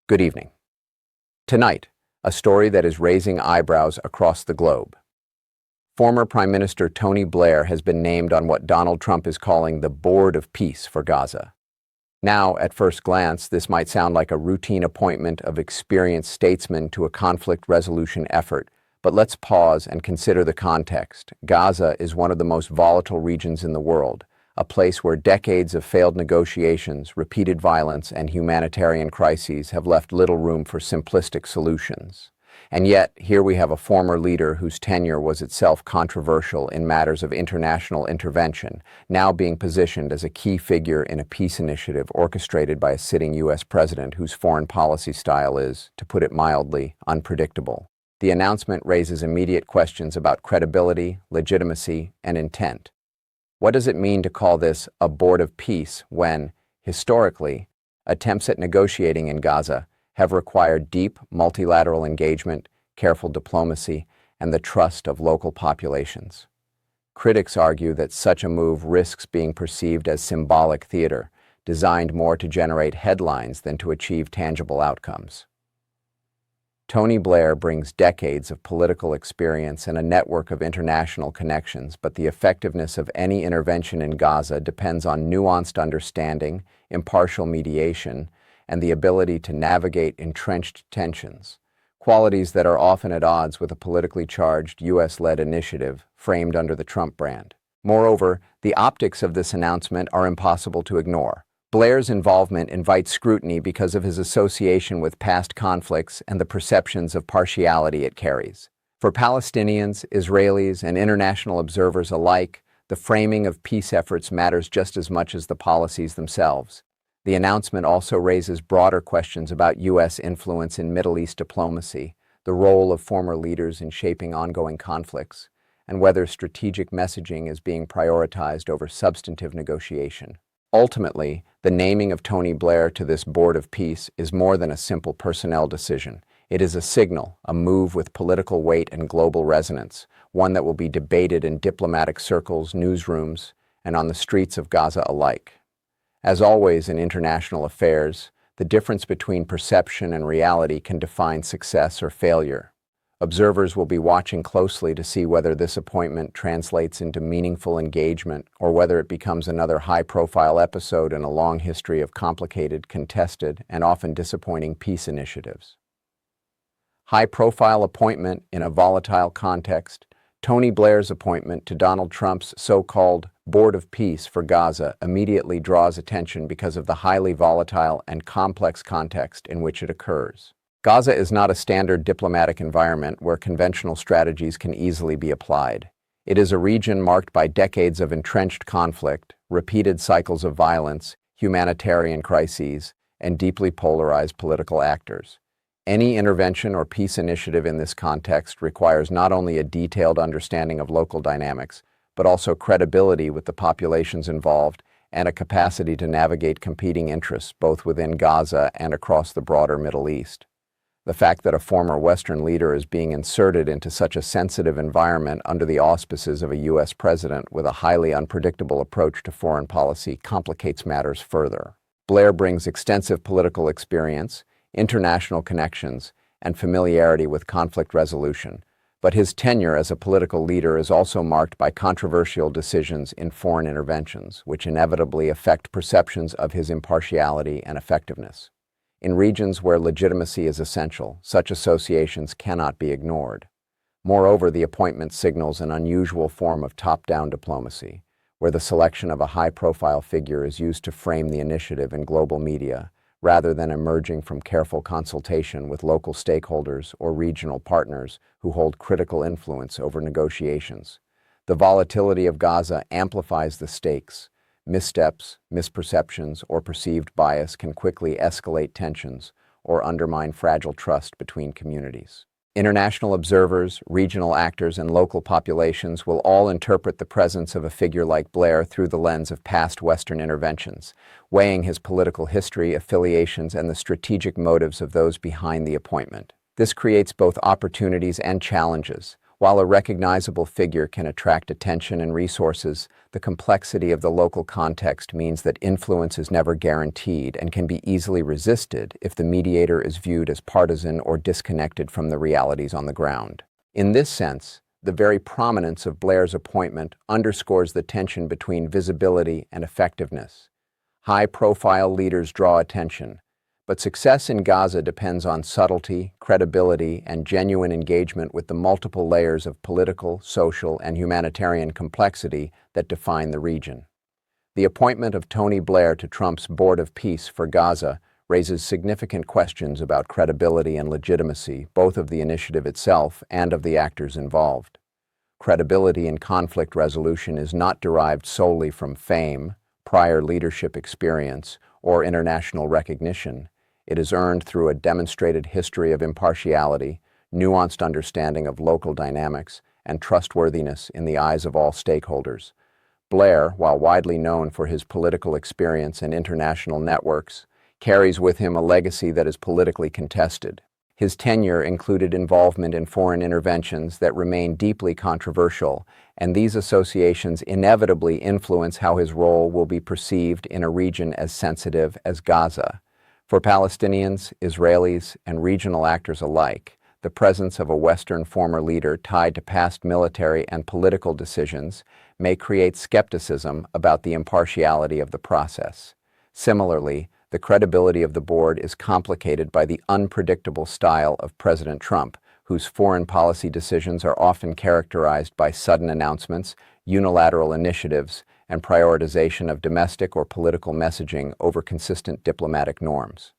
Good evening. Tonight, a story that is raising eyebrows across the globe. Former Prime Minister Tony Blair has been named on what Donald Trump is calling the Board of Peace for Gaza. Now, at first glance, this might sound like a routine appointment of experienced statesmen to a conflict resolution effort, but let's pause and consider the context. Gaza is one of the most volatile regions in the world, a place where decades of failed negotiations, repeated violence, and humanitarian crises have left little room for simplistic solutions. And yet, here we have a former leader whose tenure was itself controversial in matters of international intervention, now being positioned as a key figure in a peace initiative orchestrated by a sitting U.S. president whose foreign policy style is, to put it mildly, unpredictable. The announcement raises immediate questions about credibility, legitimacy, and intent. What does it mean to call this a board of peace when, historically, attempts at negotiating in Gaza have required deep multilateral engagement, careful diplomacy, and the trust of local populations? Critics argue that such a move risks being perceived as symbolic theater, designed more to generate headlines than to achieve tangible outcomes. Tony Blair brings decades of political experience and a network of international connections, but the effectiveness of any intervention in Gaza depends on nuanced understanding, impartial mediation, and the ability to navigate entrenched tensions, qualities that are often at odds with a politically charged U.S.-led initiative framed under the Trump brand. Moreover, the optics of this announcement are impossible to ignore. Blair's involvement invites scrutiny because of his association with past conflicts and the perceptions of partiality it carries. For Palestinians, Israelis, and international observers alike, the framing of peace efforts matters just as much as the policies themselves. The announcement also raises broader questions about U.S. influence in Middle East diplomacy, the role of former leaders in shaping ongoing conflicts, and whether strategic messaging is being prioritized over substantive negotiation. Ultimately, the naming of Tony Blair to this Board of Peace is more than a simple personnel decision. It is a signal, a move with political weight and global resonance, one that will be debated in diplomatic circles, newsrooms, and on the streets of Gaza alike. As always in international affairs, the difference between perception and reality can define success or failure. Observers will be watching closely to see whether this appointment translates into meaningful engagement or whether it becomes another high-profile episode in a long history of complicated, contested, and often disappointing peace initiatives. High-profile appointment in a volatile context. Tony Blair's appointment to Donald Trump's so-called Board of Peace for Gaza immediately draws attention because of the highly volatile and complex context in which it occurs. Gaza is not a standard diplomatic environment where conventional strategies can easily be applied. It is a region marked by decades of entrenched conflict, repeated cycles of violence, humanitarian crises, and deeply polarized political actors. Any intervention or peace initiative in this context requires not only a detailed understanding of local dynamics, but also credibility with the populations involved and a capacity to navigate competing interests both within Gaza and across the broader Middle East. The fact that a former Western leader is being inserted into such a sensitive environment under the auspices of a U.S. president with a highly unpredictable approach to foreign policy complicates matters further. Blair brings extensive political experience, international connections, and familiarity with conflict resolution, but his tenure as a political leader is also marked by controversial decisions in foreign interventions, which inevitably affect perceptions of his impartiality and effectiveness. In regions where legitimacy is essential, such associations cannot be ignored. Moreover, the appointment signals an unusual form of top-down diplomacy, where the selection of a high-profile figure is used to frame the initiative in global media, rather than emerging from careful consultation with local stakeholders or regional partners who hold critical influence over negotiations. The volatility of Gaza amplifies the stakes. Missteps, misperceptions, or perceived bias can quickly escalate tensions or undermine fragile trust between communities. International observers, regional actors, and local populations will all interpret the presence of a figure like Blair through the lens of past Western interventions, weighing his political history, affiliations, and the strategic motives of those behind the appointment. This creates both opportunities and challenges. While a recognizable figure can attract attention and resources, the complexity of the local context means that influence is never guaranteed and can be easily resisted if the mediator is viewed as partisan or disconnected from the realities on the ground. In this sense, the very prominence of Blair's appointment underscores the tension between visibility and effectiveness. High-profile leaders draw attention, but success in Gaza depends on subtlety, credibility, and genuine engagement with the multiple layers of political, social, and humanitarian complexity that define the region. The appointment of Tony Blair to Trump's Board of Peace for Gaza raises significant questions about credibility and legitimacy, both of the initiative itself and of the actors involved. Credibility in conflict resolution is not derived solely from fame, prior leadership experience, or international recognition. It is earned through a demonstrated history of impartiality, nuanced understanding of local dynamics, and trustworthiness in the eyes of all stakeholders. Blair, while widely known for his political experience and international networks, carries with him a legacy that is politically contested. His tenure included involvement in foreign interventions that remain deeply controversial, and these associations inevitably influence how his role will be perceived in a region as sensitive as Gaza. For Palestinians, Israelis, and regional actors alike, the presence of a Western former leader tied to past military and political decisions may create skepticism about the impartiality of the process. Similarly, the credibility of the board is complicated by the unpredictable style of President Trump, whose foreign policy decisions are often characterized by sudden announcements, unilateral initiatives, and prioritization of domestic or political messaging over consistent diplomatic norms.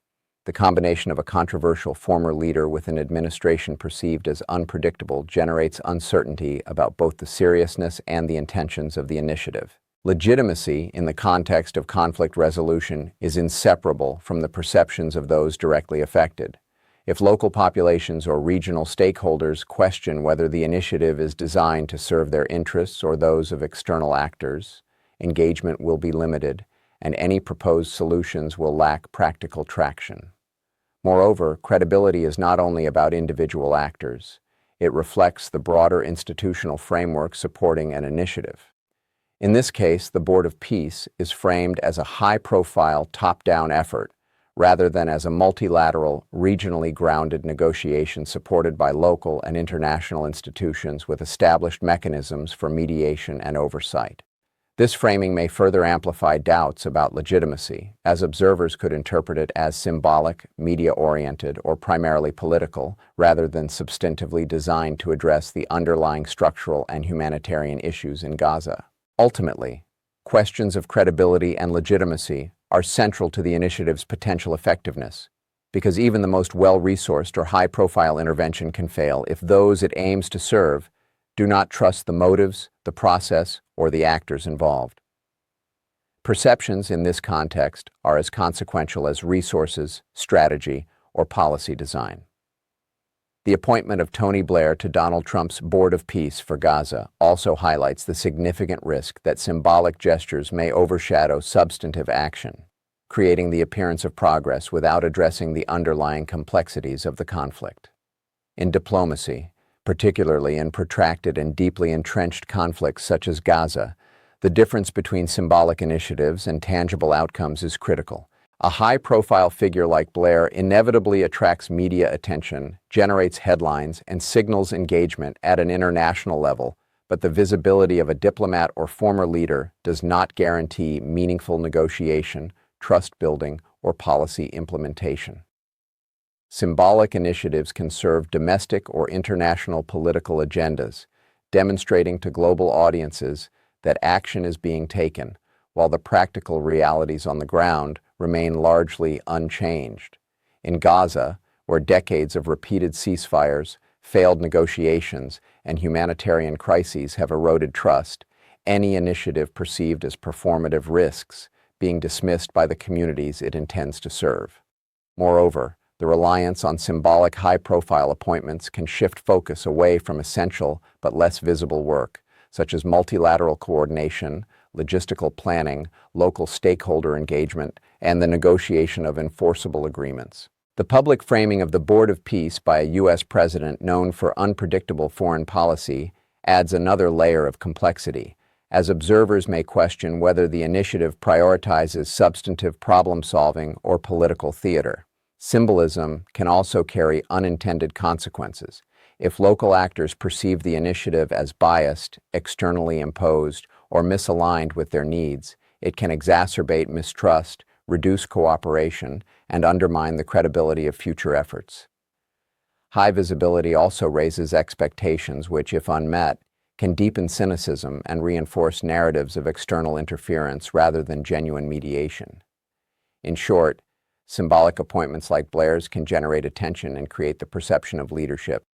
The combination of a controversial former leader with an administration perceived as unpredictable generates uncertainty about both the seriousness and the intentions of the initiative. Legitimacy in the context of conflict resolution is inseparable from the perceptions of those directly affected. If local populations or regional stakeholders question whether the initiative is designed to serve their interests or those of external actors, engagement will be limited, and any proposed solutions will lack practical traction. Moreover, credibility is not only about individual actors. It reflects the broader institutional framework supporting an initiative. In this case, the Board of Peace is framed as a high-profile, top-down effort, rather than as a multilateral, regionally grounded negotiation supported by local and international institutions with established mechanisms for mediation and oversight. This framing may further amplify doubts about legitimacy, as observers could interpret it as symbolic, media-oriented, or primarily political, rather than substantively designed to address the underlying structural and humanitarian issues in Gaza. Ultimately, questions of credibility and legitimacy are central to the initiative's potential effectiveness, because even the most well-resourced or high-profile intervention can fail if those it aims to serve do not trust the motives, the process, or the actors involved. Perceptions in this context are as consequential as resources, strategy, or policy design. The appointment of Tony Blair to Donald Trump's Board of Peace for Gaza also highlights the significant risk that symbolic gestures may overshadow substantive action, creating the appearance of progress without addressing the underlying complexities of the conflict. In diplomacy, particularly in protracted and deeply entrenched conflicts such as Gaza, the difference between symbolic initiatives and tangible outcomes is critical. A high-profile figure like Blair inevitably attracts media attention, generates headlines, and signals engagement at an international level, but the visibility of a diplomat or former leader does not guarantee meaningful negotiation, trust-building, or policy implementation. Symbolic initiatives can serve domestic or international political agendas, demonstrating to global audiences that action is being taken, while the practical realities on the ground remain largely unchanged. In Gaza, where decades of repeated ceasefires, failed negotiations, and humanitarian crises have eroded trust, any initiative perceived as performative risks being dismissed by the communities it intends to serve. Moreover, the reliance on symbolic high-profile appointments can shift focus away from essential but less visible work, such as multilateral coordination, logistical planning, local stakeholder engagement, and the negotiation of enforceable agreements. The public framing of the Board of Peace by a U.S. president known for unpredictable foreign policy adds another layer of complexity, as observers may question whether the initiative prioritizes substantive problem-solving or political theater. Symbolism can also carry unintended consequences. If local actors perceive the initiative as biased, externally imposed, or misaligned with their needs, it can exacerbate mistrust, reduce cooperation, and undermine the credibility of future efforts. High visibility also raises expectations which, if unmet, can deepen cynicism and reinforce narratives of external interference rather than genuine mediation. In short, symbolic appointments like Blair's can generate attention and create the perception of leadership,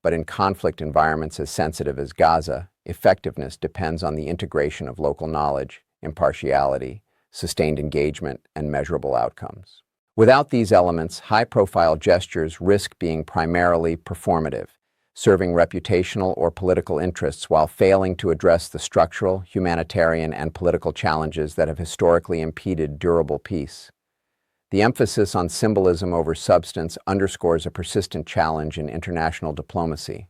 but in conflict environments as sensitive as Gaza, effectiveness depends on the integration of local knowledge, impartiality, sustained engagement, and measurable outcomes. Without these elements, high-profile gestures risk being primarily performative, serving reputational or political interests while failing to address the structural, humanitarian, and political challenges that have historically impeded durable peace. The emphasis on symbolism over substance underscores a persistent challenge in international diplomacy.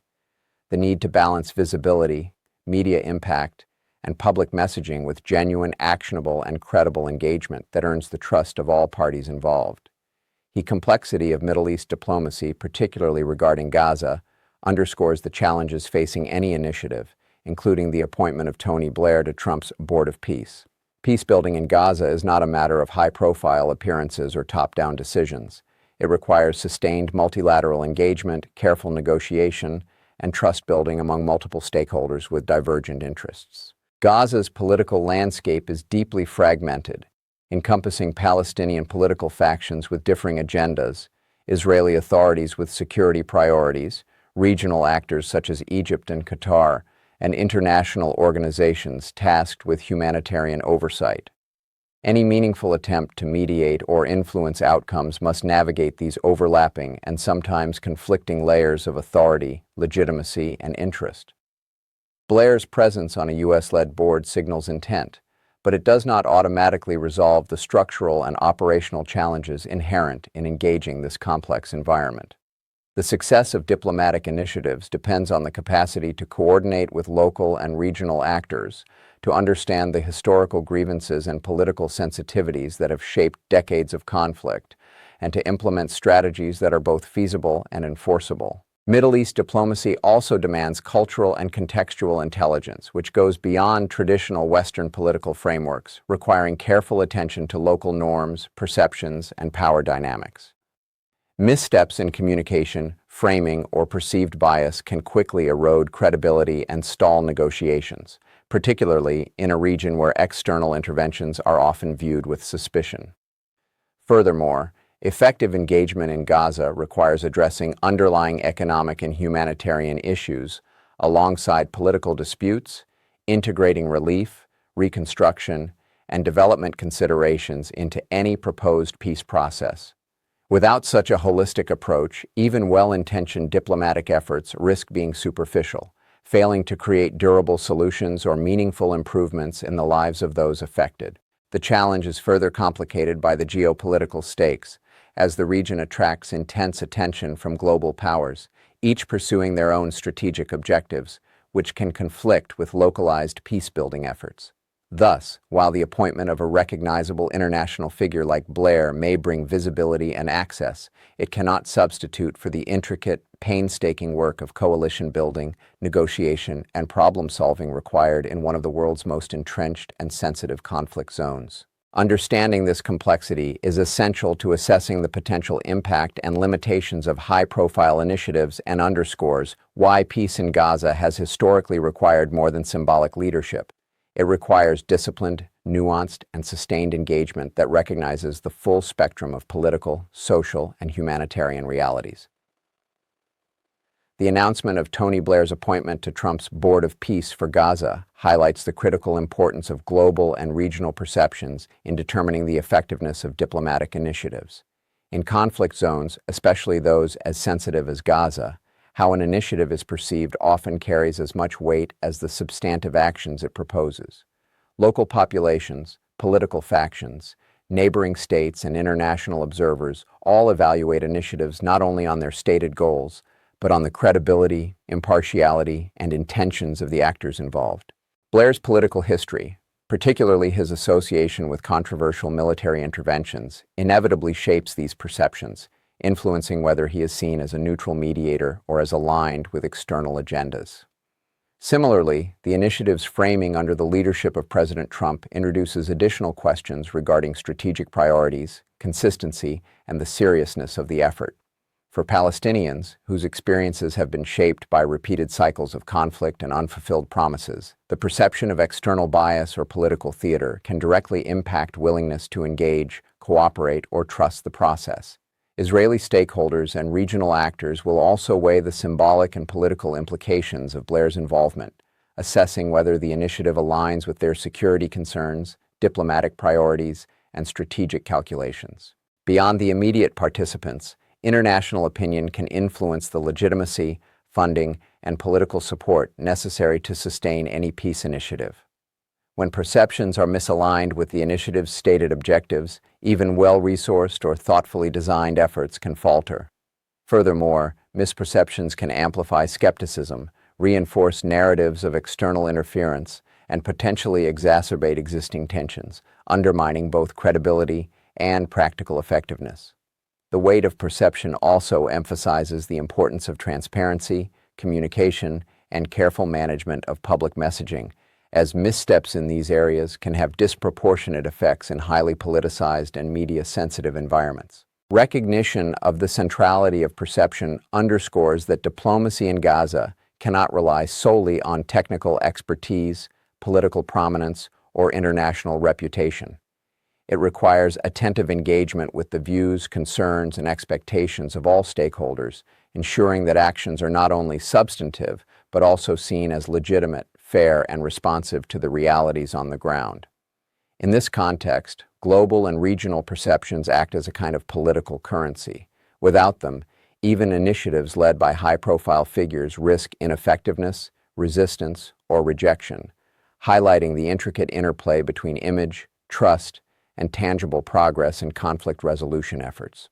The need to balance visibility, media impact, and public messaging with genuine, actionable, and credible engagement that earns the trust of all parties involved. The complexity of Middle East diplomacy, particularly regarding Gaza, underscores the challenges facing any initiative, including the appointment of Tony Blair to Trump's Board of Peace. Peacebuilding in Gaza is not a matter of high-profile appearances or top-down decisions. It requires sustained multilateral engagement, careful negotiation, and trust-building among multiple stakeholders with divergent interests. Gaza's political landscape is deeply fragmented, encompassing Palestinian political factions with differing agendas, Israeli authorities with security priorities, regional actors such as Egypt and Qatar, and international organizations tasked with humanitarian oversight. Any meaningful attempt to mediate or influence outcomes must navigate these overlapping and sometimes conflicting layers of authority, legitimacy, and interest. Blair's presence on a U.S.-led board signals intent, but it does not automatically resolve the structural and operational challenges inherent in engaging this complex environment. The success of diplomatic initiatives depends on the capacity to coordinate with local and regional actors, to understand the historical grievances and political sensitivities that have shaped decades of conflict, and to implement strategies that are both feasible and enforceable. Middle East diplomacy also demands cultural and contextual intelligence, which goes beyond traditional Western political frameworks, requiring careful attention to local norms, perceptions, and power dynamics. Missteps in communication, framing, or perceived bias can quickly erode credibility and stall negotiations, particularly in a region where external interventions are often viewed with suspicion. Furthermore, effective engagement in Gaza requires addressing underlying economic and humanitarian issues alongside political disputes, integrating relief, reconstruction, and development considerations into any proposed peace process. Without such a holistic approach, even well-intentioned diplomatic efforts risk being superficial, failing to create durable solutions or meaningful improvements in the lives of those affected. The challenge is further complicated by the geopolitical stakes, as the region attracts intense attention from global powers, each pursuing their own strategic objectives, which can conflict with localized peace-building efforts. Thus, while the appointment of a recognizable international figure like Blair may bring visibility and access, it cannot substitute for the intricate, painstaking work of coalition building, negotiation, and problem-solving required in one of the world's most entrenched and sensitive conflict zones. Understanding this complexity is essential to assessing the potential impact and limitations of high-profile initiatives and underscores why peace in Gaza has historically required more than symbolic leadership. It requires disciplined, nuanced, and sustained engagement that recognizes the full spectrum of political, social, and humanitarian realities. The announcement of Tony Blair's appointment to Trump's Board of Peace for Gaza highlights the critical importance of global and regional perceptions in determining the effectiveness of diplomatic initiatives. In conflict zones, especially those as sensitive as Gaza, how an initiative is perceived often carries as much weight as the substantive actions it proposes. Local populations, political factions, neighboring states, and international observers all evaluate initiatives not only on their stated goals, but on the credibility, impartiality, and intentions of the actors involved. Blair's political history, particularly his association with controversial military interventions, inevitably shapes these perceptions, influencing whether he is seen as a neutral mediator or as aligned with external agendas. Similarly, the initiative's framing under the leadership of President Trump introduces additional questions regarding strategic priorities, consistency, and the seriousness of the effort. For Palestinians, whose experiences have been shaped by repeated cycles of conflict and unfulfilled promises, the perception of external bias or political theater can directly impact willingness to engage, cooperate, or trust the process. Israeli stakeholders and regional actors will also weigh the symbolic and political implications of Blair's involvement, assessing whether the initiative aligns with their security concerns, diplomatic priorities, and strategic calculations. Beyond the immediate participants, international opinion can influence the legitimacy, funding, and political support necessary to sustain any peace initiative. When perceptions are misaligned with the initiative's stated objectives, even well-resourced or thoughtfully designed efforts can falter. Furthermore, misperceptions can amplify skepticism, reinforce narratives of external interference, and potentially exacerbate existing tensions, undermining both credibility and practical effectiveness. The weight of perception also emphasizes the importance of transparency, communication, and careful management of public messaging, as missteps in these areas can have disproportionate effects in highly politicized and media-sensitive environments. Recognition of the centrality of perception underscores that diplomacy in Gaza cannot rely solely on technical expertise, political prominence, or international reputation. It requires attentive engagement with the views, concerns, and expectations of all stakeholders, ensuring that actions are not only substantive, but also seen as legitimate, fair, and responsive to the realities on the ground. In this context, global and regional perceptions act as a kind of political currency. Without them, even initiatives led by high-profile figures risk ineffectiveness, resistance, or rejection, highlighting the intricate interplay between image, trust, and tangible progress in conflict resolution efforts.